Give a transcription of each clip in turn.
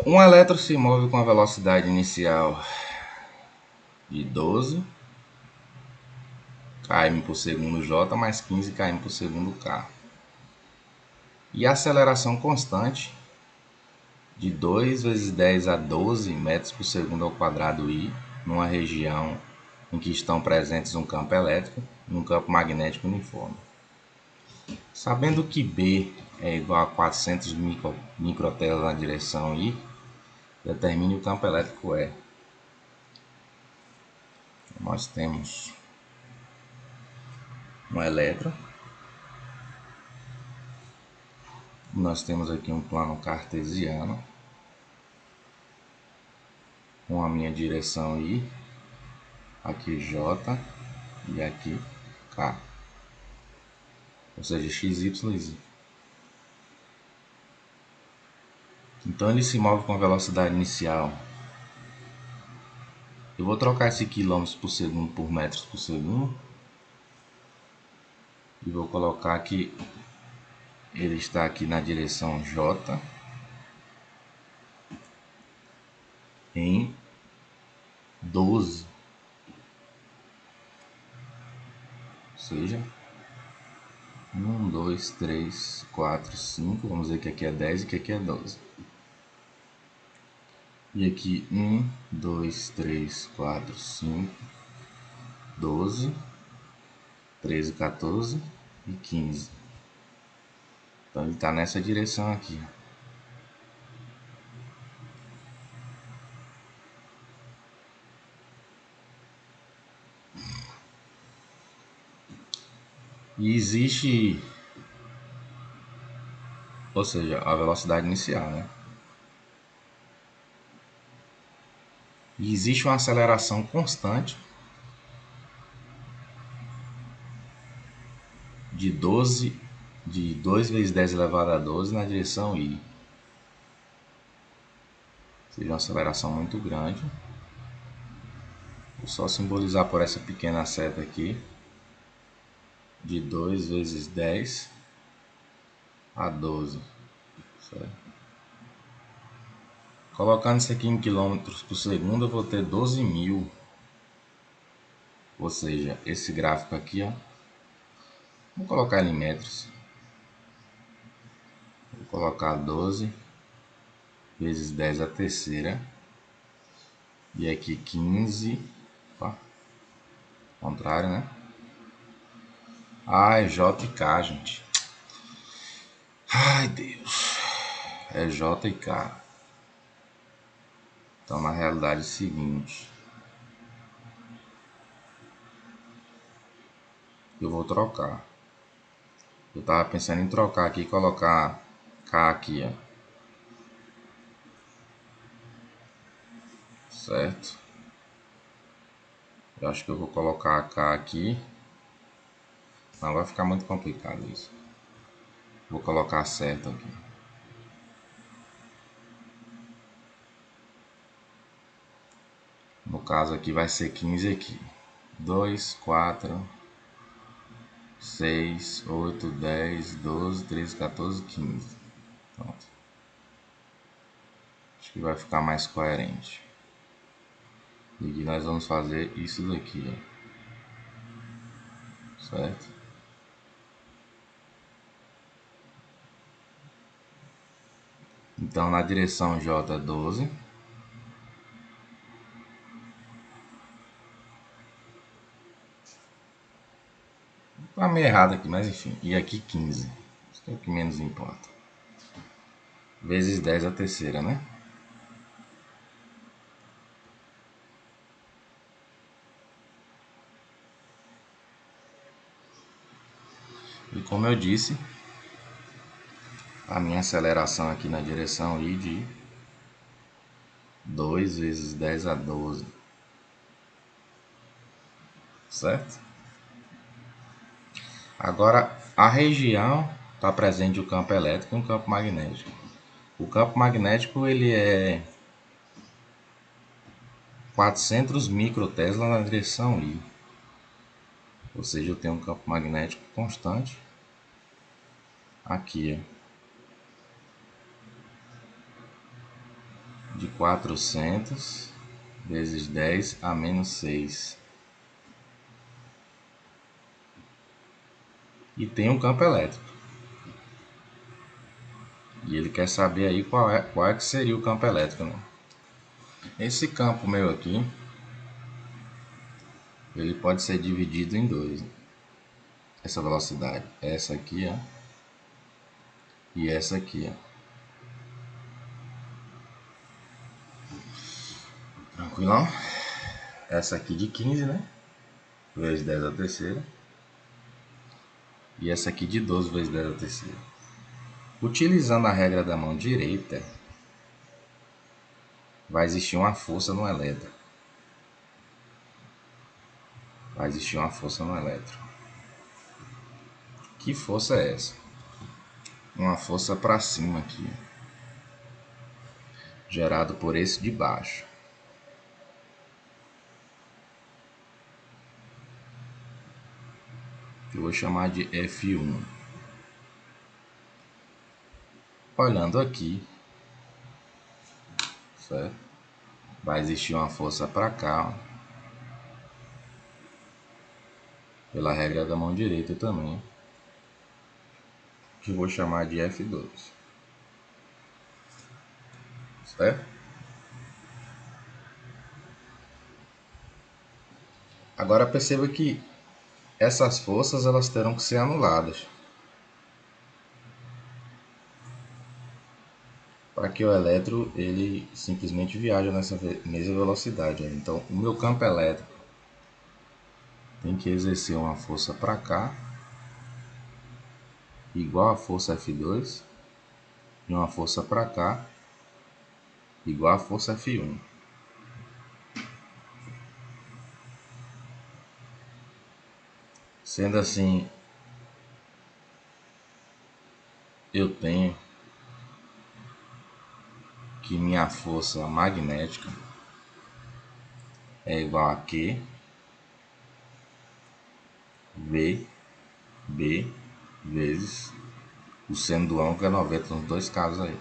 Um elétron se move com a velocidade inicial de 12 km por segundo J mais 15 km por segundo K. E a aceleração constante de 2 vezes 10 a 12 metros por segundo ao quadrado I, numa região em que estão presentes um campo elétrico e um campo magnético uniforme. Sabendo que B é igual a 400 microtelas na direção I, determine o campo elétrico E. Nós temos um elétron. Nós temos aqui um plano cartesiano com a minha direção I, aqui J e aqui K, ou seja, x, y e z. Então ele se move com a velocidade inicial. Eu vou trocar esse quilômetros por segundo por metros por segundo e vou colocar que ele está aqui na direção J em 12, ou seja, 1, 2, 3, 4, 5, vamos dizer que aqui é 10 e que aqui é 12. E aqui 1, 2, 3, 4, 5, 12, 13, 14 e 15. Então ele está nessa direção aqui. E existe, ou seja, a velocidade inicial, né? E existe uma aceleração constante de 2 vezes 10 elevado a 12 na direção I. Ou seja, uma aceleração muito grande. Vou só simbolizar por essa pequena seta aqui. De 2 vezes 10 a 12. Certo? Colocando isso aqui em quilômetros por segundo, eu vou ter 12.000. Ou seja, esse gráfico aqui, ó. Vou colocar ele em metros. Vou colocar 12 vezes 10 a terceira. E aqui 15. Opa, contrário, né? Ah, é J e K, gente. Ai, Deus. É J e K. Então, na realidade, é o seguinte. Eu vou trocar. Eu tava pensando em trocar aqui e colocar K aqui, ó. Certo? Eu acho que eu vou colocar K aqui. Não, vai ficar muito complicado isso. Vou colocar certo aqui. No caso aqui vai ser 15 aqui. 2, 4, 6, 8, 10, 12, 13, 14, 15. Pronto. Acho que vai ficar mais coerente. E aqui nós vamos fazer isso daqui, ó. Certo? Então na direção J 12. Tá meio errado aqui, mas enfim. E aqui 15. Isso é o que menos importa. Vezes 10 a terceira, né? E como eu disse, a minha aceleração aqui na direção I de 2 vezes 10 a 12. Certo? Agora, a região está presente o campo elétrico e o campo magnético. O campo magnético ele é 400 microtesla na direção I. Ou seja, eu tenho um campo magnético constante aqui. 400 vezes 10 a menos 6. E tem um campo elétrico. E ele quer saber aí qual é que seria o campo elétrico, né? Esse campo meu aqui, ele pode ser dividido em dois, né? Essa velocidade, essa aqui, ó, e essa aqui, ó. Tranquilão? Essa aqui de 15, né? Vezes 10 a terceira. E essa aqui de 12 vezes 10 a terceira. Utilizando a regra da mão direita, vai existir uma força no elétron. Vai existir uma força no elétron. Que força é essa? Uma força para cima aqui, gerado por esse de baixo. Eu vou chamar de F1. Olhando aqui, certo? Vai existir uma força para cá, ó, pela regra da mão direita também, que eu vou chamar de F2, certo? Agora perceba que essas forças elas terão que ser anuladas para que o elétron ele simplesmente viaje nessa mesma velocidade. Então, o meu campo elétrico tem que exercer uma força para cá, igual a força F2, e uma força para cá, igual a força F1. Sendo assim, eu tenho que minha força magnética é igual a Q V B vezes o seno do ângulo, que é 90 nos dois casos aí.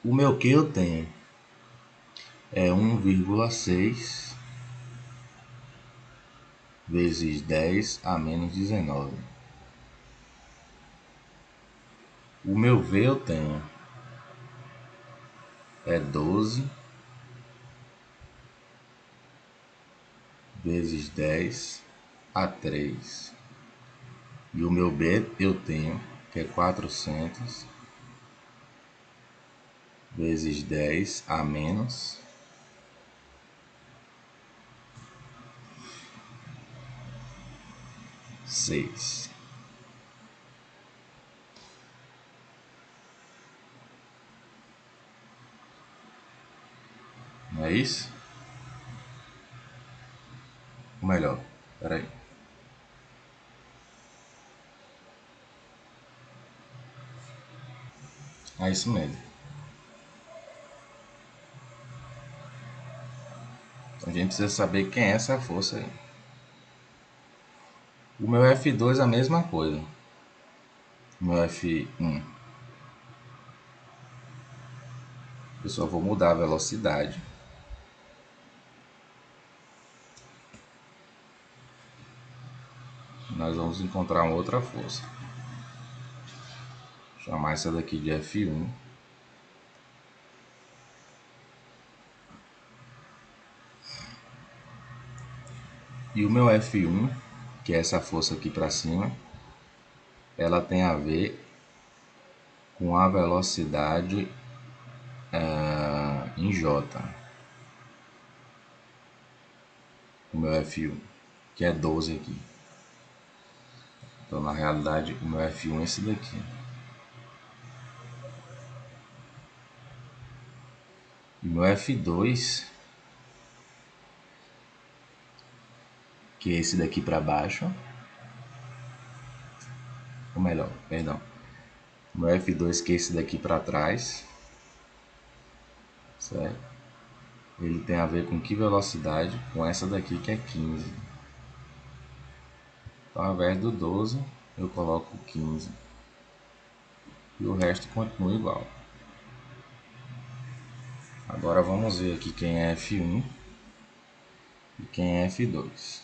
O meu Q eu tenho é 1,6 vezes 10 a menos 19. O meu V eu tenho é 12 vezes 10 a 3. E o meu B eu tenho que é 400 vezes 10 a menos 6. Não é isso? Ou melhor, peraí. É isso mesmo. Então a gente precisa saber quem é essa força aí. O meu F2 é a mesma coisa. O meu F1. Eu só vou mudar a velocidade. Nós vamos encontrar uma outra força. Vou chamar essa daqui de F1. E o meu F1, que é essa força aqui para cima, ela tem a ver com a velocidade em J. O meu F1, que é 12 aqui. Então, na realidade, o meu F1 é esse daqui. E o meu F2, que é esse daqui para baixo, ou melhor, perdão, o meu F2, que é esse daqui para trás, certo? Ele tem a ver com que velocidade? Com essa daqui que é 15. Então, ao invés do 12, eu coloco 15. e o resto continua igual. Agora vamos ver aqui quem é F1 e quem é F2.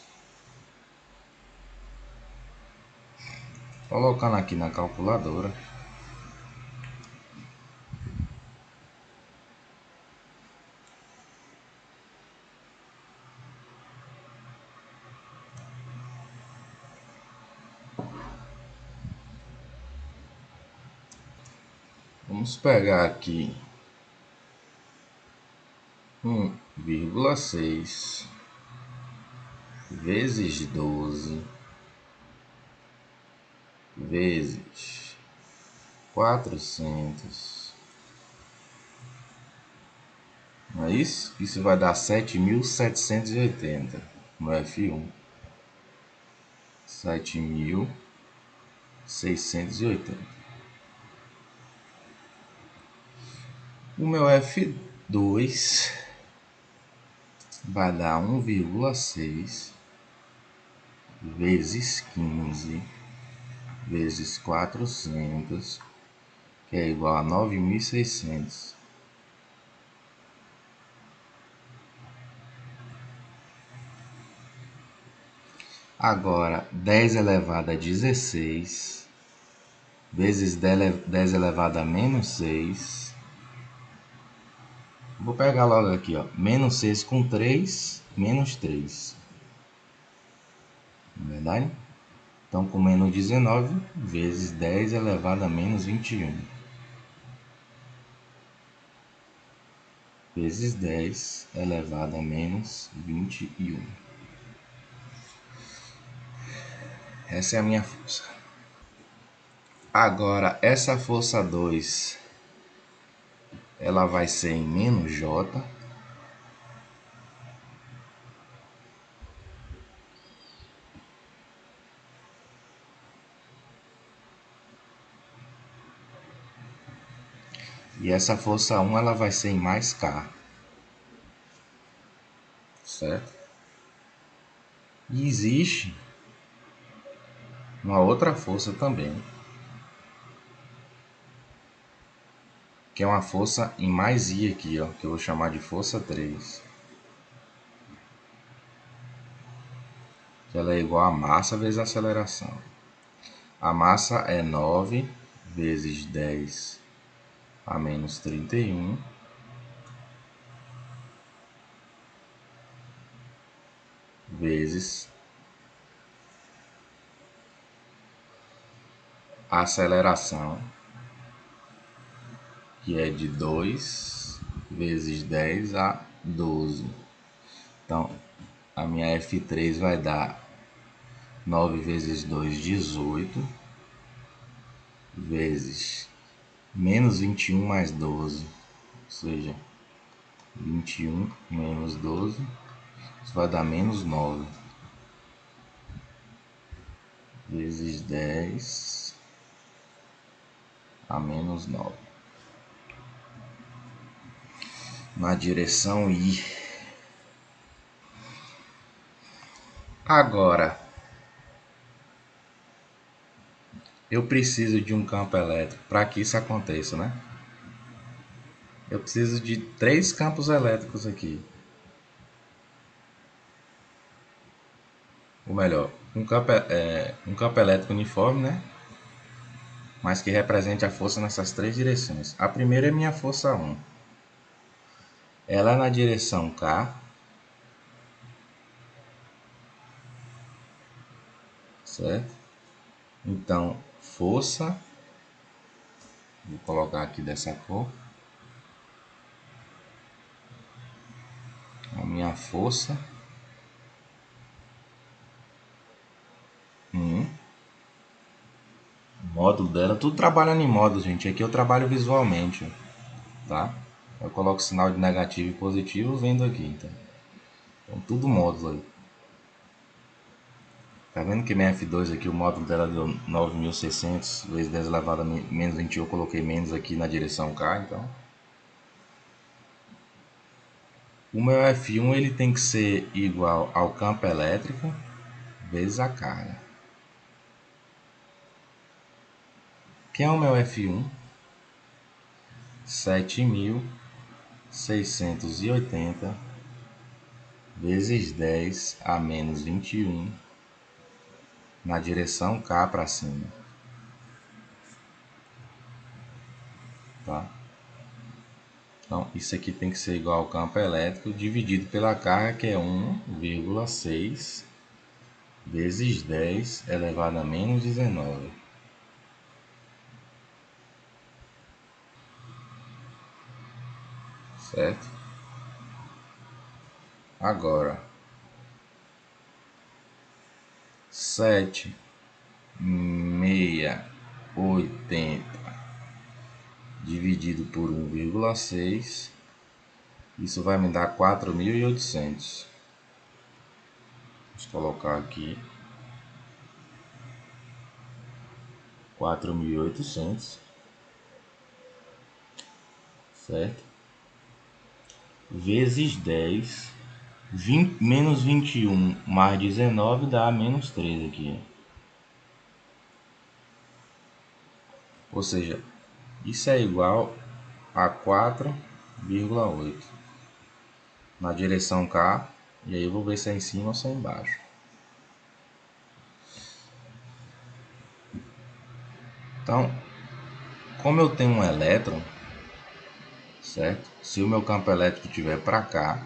Colocando aqui na calculadora, vamos pegar aqui 1,6 vezes 12 vezes 400. Não é isso? Isso vai dar 7.780 no F1. 7.680. O meu F2 vai dar 1,6 vezes 15 vezes 400, que é igual a 9.600. Agora, 10 elevado a 16 vezes 10 elevado a menos 6. Vou pegar logo aqui, ó. Menos 6 com 3, menos 3. Não é verdade? Então, com menos 19 vezes 10 elevado a menos 21. Vezes 10 elevado a menos 21. Essa é a minha força. Agora, essa força 2, ela vai ser em menos J. E essa força 1, ela vai ser em mais K. Certo? E existe uma outra força também, que é uma força em mais I aqui, ó, que eu vou chamar de força 3. Que ela é igual a massa vezes a aceleração. A massa é 9 vezes 10 a menos 31 vezes a aceleração, que é de 2 vezes 10 a 12. Então, a minha F3 vai dar 9 vezes 2, 18, vezes menos 21 mais 12, ou seja, 21 menos 12, isso vai dar menos 9, vezes 10 a menos 9. Na direção I. Agora, eu preciso de um campo elétrico para que isso aconteça, né? Eu preciso de 3 campos elétricos aqui. Ou melhor, um campo elétrico uniforme, né? Mas que represente a força nessas 3 direções. A primeira é minha força 1. Ela é na direção K, certo? Então, força, vou colocar aqui dessa cor. A minha força 1. Módulo dela, tudo trabalhando em módulos, gente. Aqui eu trabalho visualmente, tá? Eu coloco sinal de negativo e positivo vendo aqui, então tudo módulo aí. Tá vendo que minha F2 aqui, o módulo dela deu 9.600 vezes 10 elevado a menos 21, eu coloquei menos aqui na direção K, então. O meu F1 ele tem que ser igual ao campo elétrico vezes a carga. Quem é o meu F1? 7.680 vezes 10 a menos 21 na direção K para cima. Tá? Então, isso aqui tem que ser igual ao campo elétrico dividido pela carga, que é 1,6 vezes 10 elevado a menos 19. Certo? Agora, 7.680 dividido por 1,6, isso vai me dar 4.800. Vamos colocar aqui 4.800, certo? Vezes 10, menos 21 mais 19 dá menos 3 aqui. Ou seja, isso é igual a 4,8 na direção K. E aí eu vou ver se é em cima ou se é embaixo. Então, como eu tenho um elétron, certo? Se o meu campo elétrico estiver para cá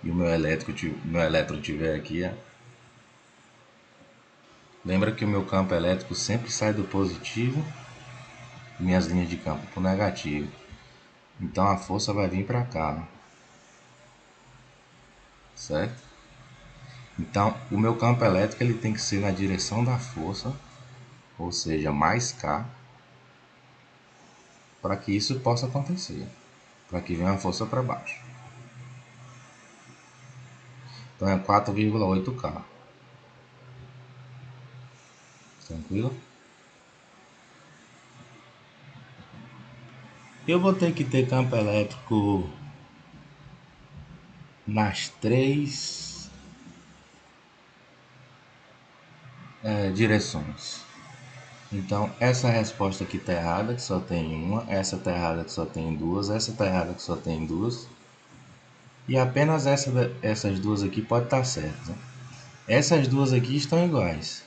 e o meu elétron estiver aqui, lembra que o meu campo elétrico sempre sai do positivo e minhas linhas de campo para o negativo. Então a força vai vir para cá, certo? Então o meu campo elétrico ele tem que ser na direção da força, ou seja, mais K, para que isso possa acontecer, para que venha a força para baixo. Então é 4,8K. Tranquilo? Eu vou ter que ter campo elétrico nas três direções. Então, essa resposta aqui está errada, que só tem uma. Essa está errada, que só tem duas. Essa está errada, que só tem duas. E apenas essas duas aqui pode estar certas. Né? Essas duas aqui estão iguais.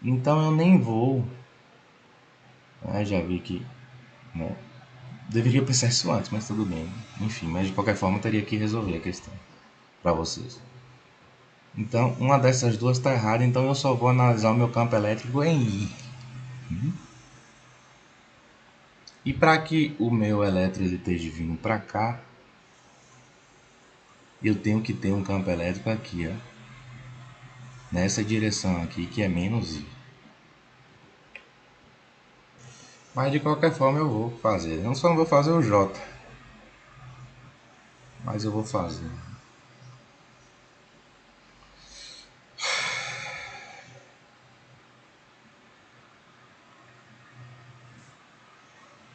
Então, eu nem vou... já vi que... Né? Deveria pensar isso antes, mas tudo bem. Enfim, mas de qualquer forma, eu teria que resolver a questão para vocês. Então, uma dessas duas está errada, então eu só vou analisar o meu campo elétrico em I. E para que o meu elétron ele esteja vindo para cá, eu tenho que ter um campo elétrico aqui, ó, nessa direção aqui, que é menos I. Mas de qualquer forma eu vou fazer. Eu só não vou fazer o J, mas eu vou fazer.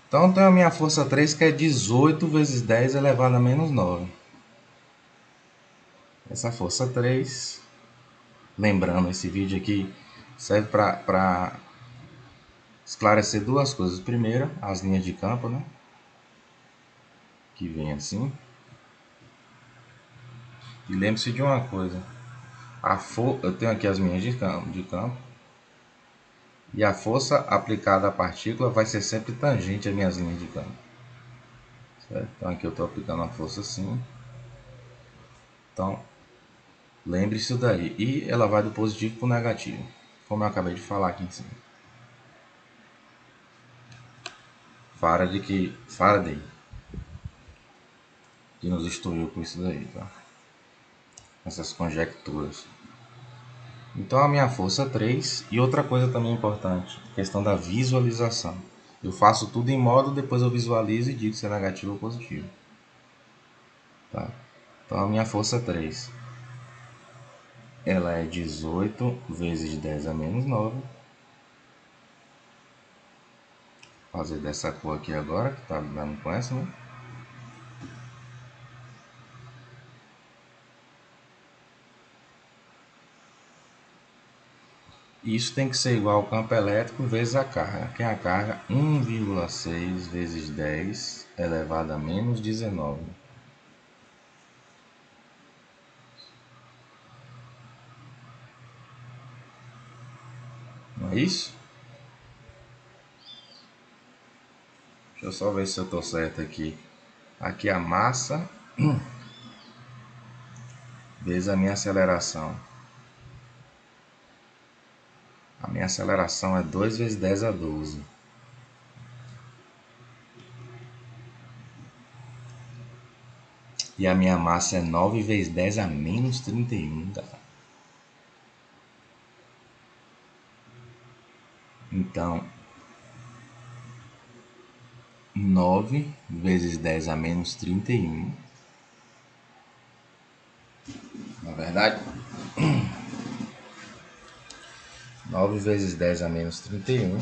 Então tenho a minha força 3, que é 18 vezes 10 elevado a menos 9. Essa força 3, lembrando, esse vídeo aqui serve para esclarecer duas coisas. Primeiro, as linhas de campo, né? Que vem assim. E lembre-se de uma coisa. Eu tenho aqui as minhas de campo. E a força aplicada à partícula vai ser sempre tangente às minhas linhas de campo. Certo? Então aqui eu estou aplicando a força assim. Então, lembre-se daí. E ela vai do positivo para o negativo. Como eu acabei de falar aqui em cima. Faraday que nos instruiu com isso daí, tá? Essas conjecturas. Então a minha força é 3. E outra coisa também importante, questão da visualização. Eu faço tudo em módulo, depois eu visualizo e digo se é negativo ou positivo. Tá? Então a minha força é 3. Ela é 18 vezes 10 a menos 9. Vou fazer dessa cor aqui agora, que tá dando com essa, né? Isso tem que ser igual ao campo elétrico vezes a carga. Que é a carga 1,6 vezes 10 elevado a menos 19. Não é isso? Deixa eu só ver se eu estou certo aqui. Aqui a massa vezes a minha aceleração. A minha aceleração é 2 vezes 10 a 12. E a minha massa é 9 vezes 10 a menos 31, cara. Então, 9 vezes 10 a menos 31. Na verdade, 9 vezes 10 a menos 31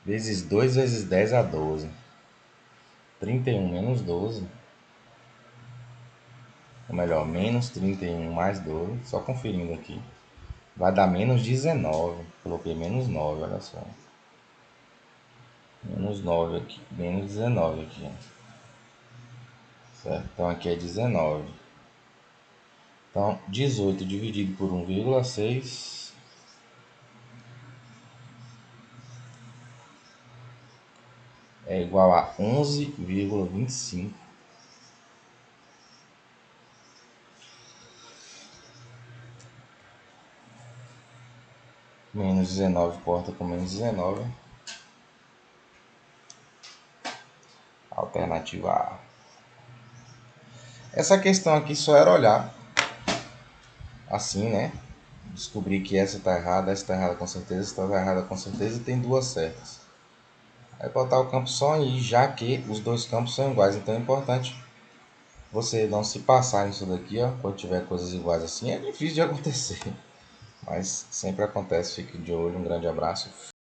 vezes 2 vezes 10 a 12. 31 menos 12. Ou melhor, menos 31 mais 12. Só conferindo aqui. Vai dar menos 19. Coloquei menos 9, olha só. Menos 9 aqui. Menos 19 aqui. Certo? Então aqui é 19. Então, 18 dividido por 1,6 é igual a 11,25. Menos 19 corta com menos 19. Alternativa A. Essa questão aqui só era olhar assim, né? Descobrir que essa tá errada, essa tá errada com certeza, essa tá errada com certeza e tem duas certas. Aí botar o campo só em I, já que os dois campos são iguais. Então é importante você não se passar nisso daqui, ó. Quando tiver coisas iguais assim, é difícil de acontecer. Mas sempre acontece, fique de olho, um grande abraço.